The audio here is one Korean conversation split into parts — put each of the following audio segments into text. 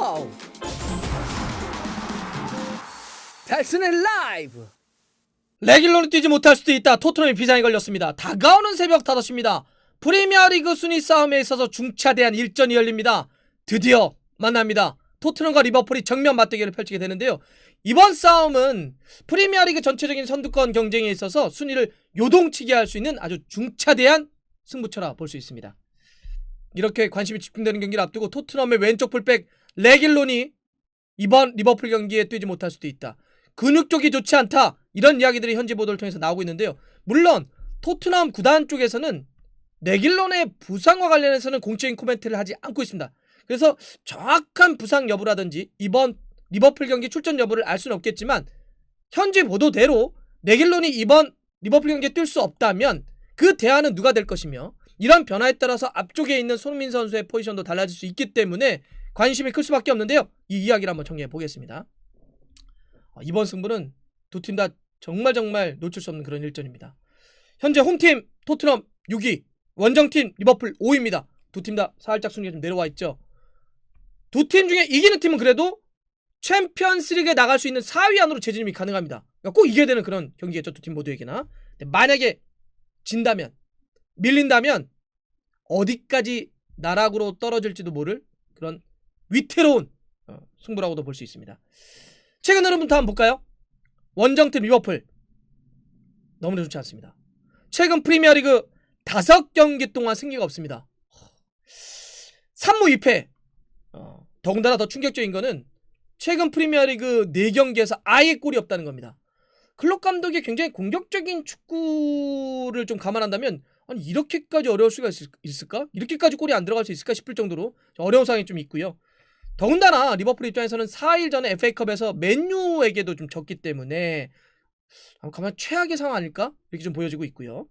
와우! 달슨의 라이브! 레길러는 뛰지 못할 수도 있다. 토트넘이 비상이 걸렸습니다. 다가오는 새벽 5시입니다. 프리미어리그 순위 싸움에 있어서 중차대한 일전이 열립니다. 드디어 만납니다. 토트넘과 리버풀이 정면 맞대결을 펼치게 되는데요. 이번 싸움은 프리미어리그 전체적인 선두권 경쟁에 있어서 순위를 요동치게 할 수 있는 아주 중차대한 승부처라 볼 수 있습니다. 이렇게 관심이 집중되는 경기를 앞두고 토트넘의 왼쪽 풀백 레길론이 이번 리버풀 경기에 뛰지 못할 수도 있다. 근육 쪽이 좋지 않다. 이런 이야기들이 현지 보도를 통해서 나오고 있는데요. 물론 토트넘 구단 쪽에서는 레길론의 부상과 관련해서는 공적인 코멘트를 하지 않고 있습니다. 그래서 정확한 부상 여부라든지 이번 리버풀 경기 출전 여부를 알 수는 없겠지만 현지 보도대로 레길론이 이번 리버풀 경기에 뛸 수 없다면 그 대안은 누가 될 것이며 이런 변화에 따라서 앞쪽에 있는 손흥민 선수의 포지션도 달라질 수 있기 때문에 관심이 클 수밖에 없는데요. 이 이야기를 한번 정리해 보겠습니다. 이번 승부는 두 팀 다 정말 놓칠 수 없는 그런 일전입니다. 현재 홈팀 토트넘 6위, 원정팀 리버풀 5위입니다. 두 팀 다 살짝 순위가 좀 내려와 있죠. 두 팀 중에 이기는 팀은 그래도 챔피언스리그에 나갈 수 있는 4위 안으로 재진입이 가능합니다. 그러니까 꼭 이겨야 되는 그런 경기겠죠. 두 팀 모두에게나. 만약에 진다면, 밀린다면 어디까지 나락으로 떨어질지도 모를 그런 위태로운 승부라고도 볼 수 있습니다. 최근 흐름부터 한번 볼까요? 원정팀 리버풀 너무나 좋지 않습니다. 최근 프리미어리그 5경기 동안 승리가 없습니다. 3무 2패. 더군다나 더 충격적인 거는 최근 프리미어리그 4경기에서 아예 골이 없다는 겁니다. 클롭 감독이 굉장히 공격적인 축구를 좀 감안한다면 아니 이렇게까지 어려울 수가 있을까? 이렇게까지 골이 안 들어갈 수 있을까 싶을 정도로 어려운 상황이 좀 있고요. 더군다나 리버풀 입장에서는 4일 전에 FA컵에서 맨유에게도 좀 졌기 때문에 가만 최악의 상황 아닐까? 이렇게 좀 보여지고 있고요.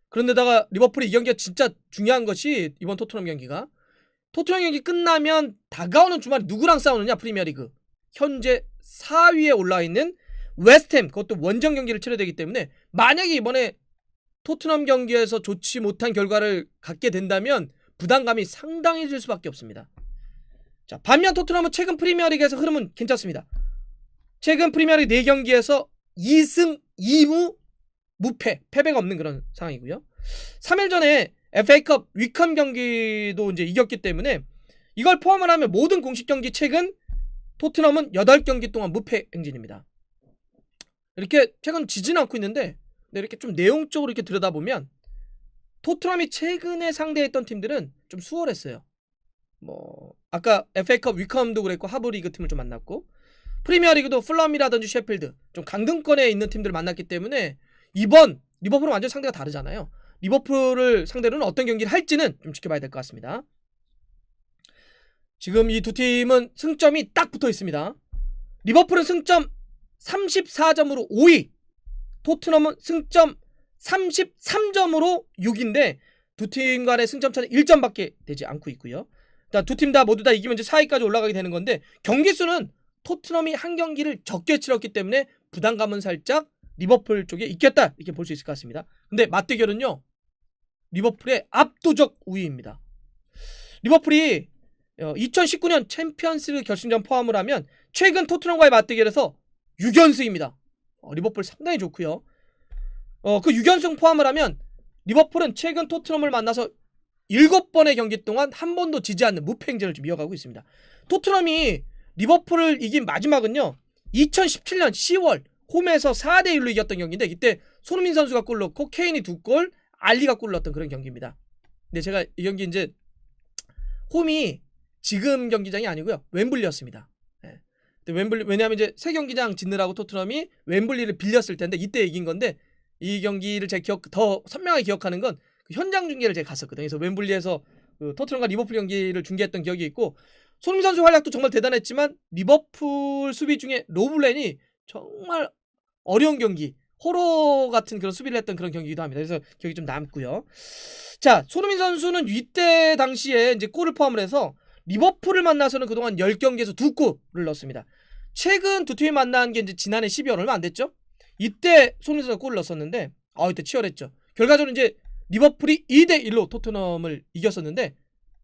그런데다가 리버풀이 이 경기가 진짜 중요한 것이 이번 토트넘 경기가 토트넘 경기 끝나면 다가오는 주말에 누구랑 싸우느냐 프리미어리그 현재 4위에 올라있는 웨스트햄 그것도 원정 경기를 치러야 되기 때문에 만약에 이번에 토트넘 경기에서 좋지 못한 결과를 갖게 된다면 부담감이 상당해질 수밖에 없습니다. 자, 반면 토트넘은 최근 프리미어리그에서 흐름은 괜찮습니다. 최근 프리미어리그 4경기에서 2승 2무 무패, 패배가 없는 그런 상황이고요. 3일 전에 FA컵 위컴 경기도 이제 이겼기 때문에 이걸 포함을 하면 모든 공식 경기 최근 토트넘은 8경기 동안 무패 행진입니다. 이렇게 최근 지지는 않고 있는데 이렇게 좀 내용적으로 이렇게 들여다보면 토트넘이 최근에 상대했던 팀들은 좀 수월했어요. 아까 FA컵 위컴도 그랬고 하브리그 팀을 좀 만났고 프리미어리그도 플럼이라든지 셰필드 좀 강등권에 있는 팀들을 만났기 때문에 이번 리버풀은 완전 상대가 다르잖아요. 리버풀을 상대로는 어떤 경기를 할지는 좀 지켜봐야 될 것 같습니다. 지금 이 두 팀은 승점이 딱 붙어 있습니다. 리버풀은 승점 34점으로 5위, 토트넘은 승점 33점으로 6위인데 두 팀 간의 승점 차는 1점밖에 되지 않고 있고요. 두 팀 다 모두 다 이기면 이제 4위까지 올라가게 되는 건데 경기 수는 토트넘이 한 경기를 적게 치렀기 때문에 부담감은 살짝 리버풀 쪽에 있겠다 이렇게 볼 수 있을 것 같습니다. 근데 맞대결은요 리버풀의 압도적 우위입니다. 리버풀이 2019년 챔피언스리그 결승전 포함을 하면 최근 토트넘과의 맞대결에서 6연승입니다. 리버풀 상당히 좋고요. 그 6연승 포함을 하면 리버풀은 최근 토트넘을 만나서 7번의 경기 동안 한 번도 지지 않는 무패 행진을 좀 이어가고 있습니다. 토트넘이 리버풀을 이긴 마지막은요 2017년 10월 홈에서 4대1로 이겼던 경기인데 이때 손흥민 선수가 골 넣고 케인이 2골, 알리가 골 넣었던 그런 경기입니다. 근데 제가 이 경기 이제 홈이 지금 경기장이 아니고요 웸블리였습니다. 웸블리 왜냐하면 이제 새 경기장 짓느라고 토트넘이 웸블리를 빌렸을 텐데 이때 이긴 건데 이 경기를 제가 더 선명하게 기억하는 건 그 현장 중계를 제가 갔었거든요. 그래서 웸블리에서 그 토트넘과 리버풀 경기를 중계했던 기억이 있고 손흥민 선수 활약도 정말 대단했지만 리버풀 수비 중에 로블렌이 정말 어려운 경기, 호러 같은 그런 수비를 했던 그런 경기이기도 합니다. 그래서 기억이 좀 남고요. 자, 손흥민 선수는 이때 당시에 이제 골을 포함을 해서 리버풀을 만나서는 그동안 10경기에서 2골을 넣었습니다. 최근 두 팀이 만난 게 이제 지난해 12월 얼마 안 됐죠? 이때 손흥민 선수가 골을 넣었었는데 이때 치열했죠. 결과적으로 이제 리버풀이 2대1로 토트넘을 이겼었는데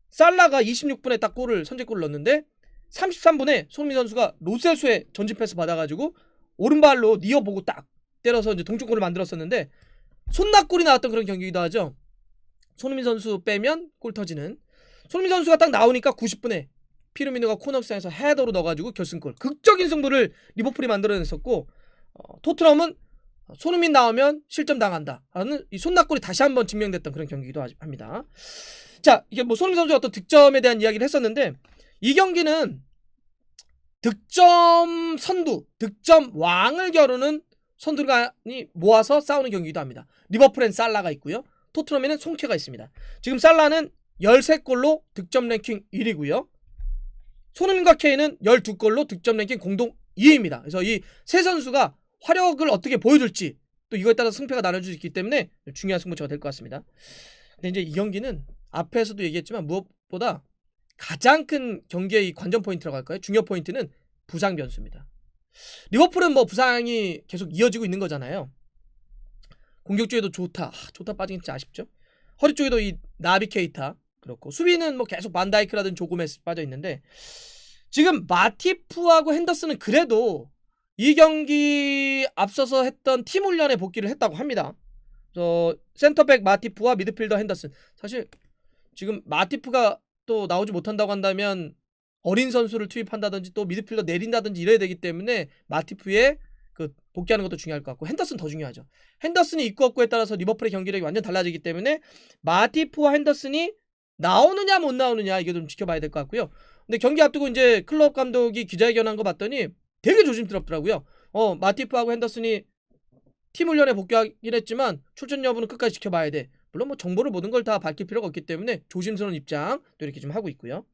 살라가 26분에 딱 선제골을 넣었는데 33분에 손흥민 선수가 로셀소의 전진 패스 받아가지고 오른발로 니어 보고 딱 때려서 이제 동점골을 만들었었는데 손낙골이 나왔던 그런 경기이기도 하죠. 손흥민 선수 빼면 골 터지는. 손흥민 선수가 딱 나오니까 90분에 피르미누가 코너스에서 헤더로 넣어가지고 결승골. 극적인 승부를 리버풀이 만들어냈었고 토트넘은 손흥민 나오면 실점 당한다 하는 이 손낙골이 다시 한번 증명됐던 그런 경기이기도 합니다. 자, 이게 뭐 손흥민 선수의 어떤 득점에 대한 이야기를 했었는데 이 경기는 득점 선두, 득점 왕을 겨루는 선두간이 모아서 싸우는 경기이기도 합니다. 리버풀엔 살라가 있고요. 토트넘에는 송케가 있습니다. 지금 살라는 13골로 득점 랭킹 1위고요. 손흥민과 케인은 12골로 득점 랭킹 공동 2위입니다. 그래서 이 세 선수가 화력을 어떻게 보여줄지 또 이거에 따라 승패가 나눠질 수 있기 때문에 중요한 승부처가 될 것 같습니다. 근데 이제 이 경기는 앞에서도 얘기했지만 무엇보다 가장 큰 경기의 이 관전 포인트라고 할까요? 중요 포인트는 부상 변수입니다. 리버풀은 뭐 부상이 계속 이어지고 있는 거잖아요. 공격 쪽에도 좋다 빠진 게 진짜 아쉽죠. 허리 쪽에도 이 나비 케이타 그렇고 수비는 뭐 계속 반다이크라든 조고메스 빠져 있는데 지금 마티프하고 핸더슨은 그래도 이 경기 앞서서 했던 팀 훈련에 복귀를 했다고 합니다. 센터백 마티프와 미드필더 핸더슨. 사실 지금 마티프가 또 나오지 못한다고 한다면 어린 선수를 투입한다든지 또 미드필더 내린다든지 이래야 되기 때문에 마티프의 그 복귀하는 것도 중요할 것 같고 핸더슨 더 중요하죠. 핸더슨이 있고 없고에 따라서 리버풀의 경기력이 완전 달라지기 때문에 마티프와 핸더슨이 나오느냐 못 나오느냐 이게 좀 지켜봐야 될 것 같고요. 근데 경기 앞두고 이제 클럽 감독이 기자회견한 거 봤더니 되게 조심스럽더라고요. 마티프하고 핸더슨이 팀 훈련에 복귀하긴 했지만 출전 여부는 끝까지 지켜봐야 돼. 물론 뭐 정보를 모든 걸 다 밝힐 필요가 없기 때문에 조심스러운 입장 또 이렇게 좀 하고 있고요.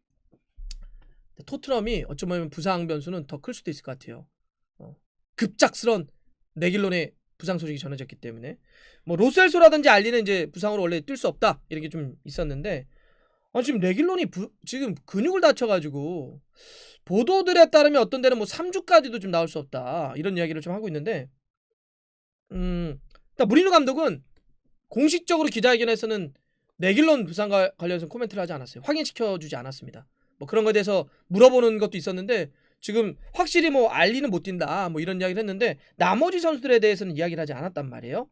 토트넘이 어쩌면 부상 변수는 더 클 수도 있을 것 같아요. 급작스런 레길론의 부상 소식이 전해졌기 때문에 뭐 로셀소라든지 알리는 이제 부상으로 원래 뛸 수 없다 이런 게 좀 있었는데 지금 레길론이 지금 근육을 다쳐가지고 보도들에 따르면 어떤 데는 뭐 3주까지도 좀 나올 수 없다 이런 이야기를 좀 하고 있는데 일단 무리뉴 감독은 공식적으로 기자회견에서는 레길론 부상과 관련해서 코멘트를 하지 않았어요. 확인시켜주지 않았습니다. 뭐 그런 거에 대해서 물어보는 것도 있었는데 지금 확실히 뭐 알리는 못 뛴다 뭐 이런 이야기를 했는데 나머지 선수들에 대해서는 이야기를 하지 않았단 말이에요.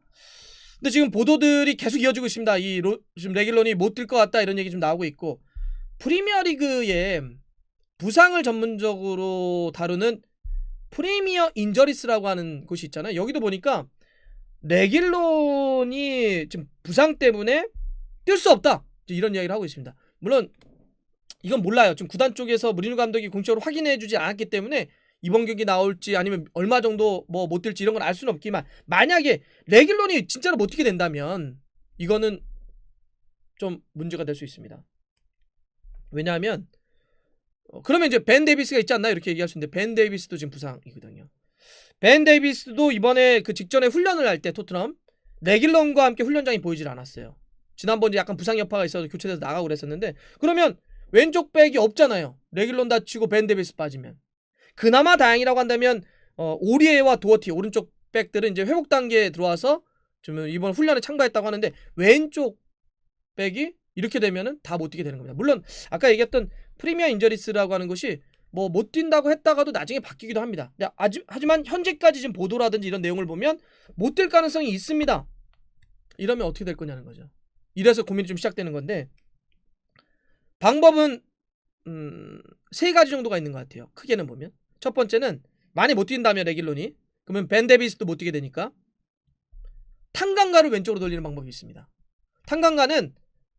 근데 지금 보도들이 계속 이어지고 있습니다. 지금 레길론이 못 뛸 것 같다 이런 얘기 좀 나오고 있고 프리미어리그에 부상을 전문적으로 다루는 프리미어 인저리스라고 하는 곳이 있잖아요. 여기도 보니까 레길론이 지금 부상 때문에 뛸 수 없다 이런 이야기를 하고 있습니다. 물론 이건 몰라요. 지금 구단 쪽에서 무리뉴 감독이 공식적으로 확인해주지 않았기 때문에 이번 경기 나올지 아니면 얼마 정도 뭐 못 뛸지 이런 건 알 수는 없지만 만약에 레길론이 진짜로 못 뛰게 된다면 이거는 좀 문제가 될 수 있습니다. 왜냐하면 그러면 이제 벤 데이비스가 있지 않나 이렇게 얘기할 수 있는데 벤 데이비스도 지금 부상이거든요. 벤 데이비스도 이번에 그 직전에 훈련을 할 때 토트넘 레길론과 함께 훈련장이 보이질 않았어요. 지난번 약간 부상 여파가 있어서 교체돼서 나가고 그랬었는데 그러면 왼쪽 백이 없잖아요. 레길론 다치고 벤 데이비스 빠지면 그나마 다행이라고 한다면 오리에와 도어티 오른쪽 백들은 이제 회복 단계에 들어와서 좀 이번 훈련에 참가했다고 하는데 왼쪽 백이 이렇게 되면은 다 못 뛰게 되는 겁니다. 물론 아까 얘기했던 프리미어 인저리스라고 하는 것이 뭐 못 뛴다고 했다가도 나중에 바뀌기도 합니다. 하지만 현재까지 지금 보도라든지 이런 내용을 보면 못 뛸 가능성이 있습니다. 이러면 어떻게 될 거냐는 거죠. 이래서 고민이 좀 시작되는 건데 방법은 세 가지 정도가 있는 것 같아요. 크게는 보면 첫 번째는 많이 못 뛴다면 레길론이 그러면 벤 데이비스도 못 뛰게 되니까 탄강가를 왼쪽으로 돌리는 방법이 있습니다. 탄강가는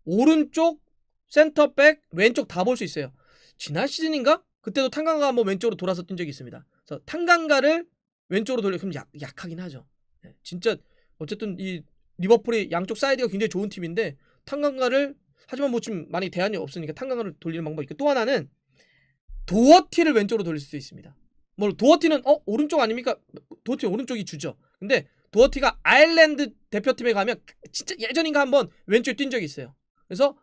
오른쪽 센터백 왼쪽 다 볼 수 있어요. 지난 시즌인가? 그때도 탄강가가 한번 왼쪽으로 돌아서 뛴 적이 있습니다. 그래서 탄강가를 왼쪽으로 돌려 그럼 약하긴 하죠. 네, 진짜 어쨌든 이 리버풀이 양쪽 사이드가 굉장히 좋은 팀인데 탄강가를 하지만 뭐 지금 많이 대안이 없으니까 탄강가를 돌리는 방법이 있고 또 하나는 도어티를 왼쪽으로 돌릴 수도 있습니다. 뭐 도어티는 오른쪽 아닙니까? 도어티 오른쪽이 주죠. 근데 도어티가 아일랜드 대표팀에 가면 진짜 예전인가 한번 왼쪽에 뛴 적이 있어요. 그래서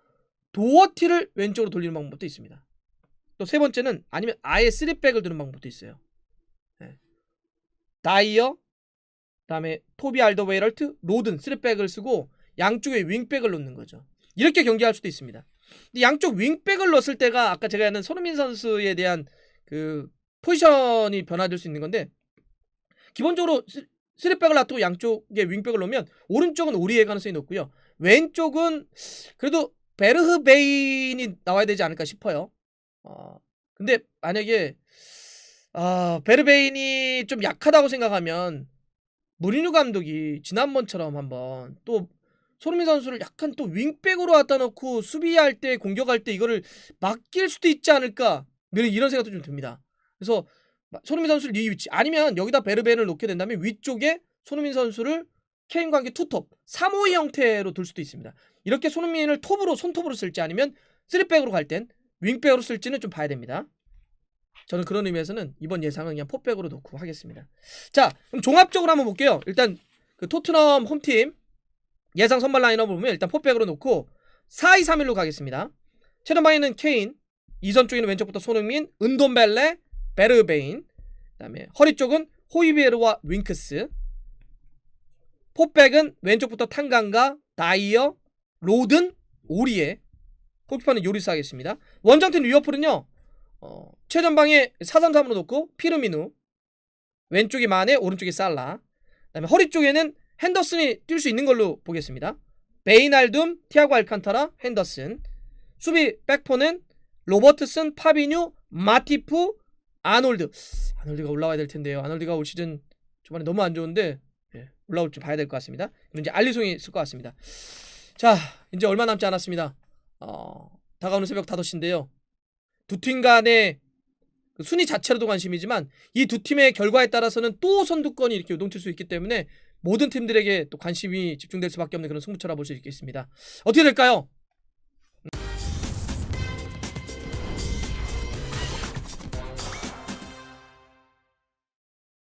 도어티를 왼쪽으로 돌리는 방법도 있습니다. 또 세 번째는 아니면 아예 3백을 두는 방법도 있어요. 네. 다이어 그다음에 토비 알더웨이럴트 로든 3백을 쓰고 양쪽에 윙백을 놓는 거죠. 이렇게 경기할 수도 있습니다. 근데 양쪽 윙백을 넣었을 때가 아까 제가 하는 손흥민 선수에 대한 그 포지션이 변화될 수 있는 건데 기본적으로 3백을 놔두고 양쪽에 윙백을 놓으면 오른쪽은 오리의 가능성이 높고요. 왼쪽은 그래도 베르흐베인이 나와야 되지 않을까 싶어요. 근데 만약에 베르베인이 좀 약하다고 생각하면 무리뉴 감독이 지난번처럼 한번 또 손흥민 선수를 약간 또 윙백으로 갖다 놓고 수비할 때 공격할 때 이거를 맡길 수도 있지 않을까 이런 생각도 좀 듭니다. 그래서 손흥민 선수를 이 위치 아니면 여기다 베르베인을 놓게 된다면 위쪽에 손흥민 선수를 케인과 함께 투톱 3-5의 형태로 둘 수도 있습니다. 이렇게 손흥민을 톱으로 손톱으로 쓸지 아니면 3백으로 갈 땐 윙백으로 쓸지는 좀 봐야 됩니다. 저는 그런 의미에서는 이번 예상은 그냥 포백으로 놓고 하겠습니다. 자, 그럼 종합적으로 한번 볼게요. 일단 그 토트넘 홈팀 예상 선발 라인업을 보면 일단 포백으로 놓고 4-2-3-1로 가겠습니다. 최전방에는 케인, 이선 쪽에는 왼쪽부터 손흥민, 은돔벨레, 베르베인, 그다음에 허리 쪽은 호이비에르와 윙크스, 포백은 왼쪽부터 탄강가, 다이어, 로든, 오리에, 골키퍼는 요리스 하겠습니다. 원정팀 리버풀은요 최전방에 4-3-3으로 놓고 피르미누, 왼쪽이 마네, 오른쪽이 살라, 그다음에 허리 쪽에는 핸더슨이 뛸 수 있는 걸로 보겠습니다. 베이날둠, 티아고 알칸타라, 핸더슨. 수비 백포는 로버트슨, 파비뉴, 마티프, 아놀드가 올라와야 될 텐데요. 아놀드가 올 시즌 초반에 너무 안 좋은데 올라올 줄 봐야 될 것 같습니다. 그리고 이제 알리송이 있을 것 같습니다. 자, 이제 얼마 남지 않았습니다. 다가오는 새벽 5시인데요. 두 팀 간의 그 순위 자체로도 관심이지만 이 두 팀의 결과에 따라서는 또 선두권이 이렇게 요동칠 수 있기 때문에 모든 팀들에게 또 관심이 집중될 수밖에 없는 그런 승부처라 볼 수 있겠습니다. 어떻게 될까요?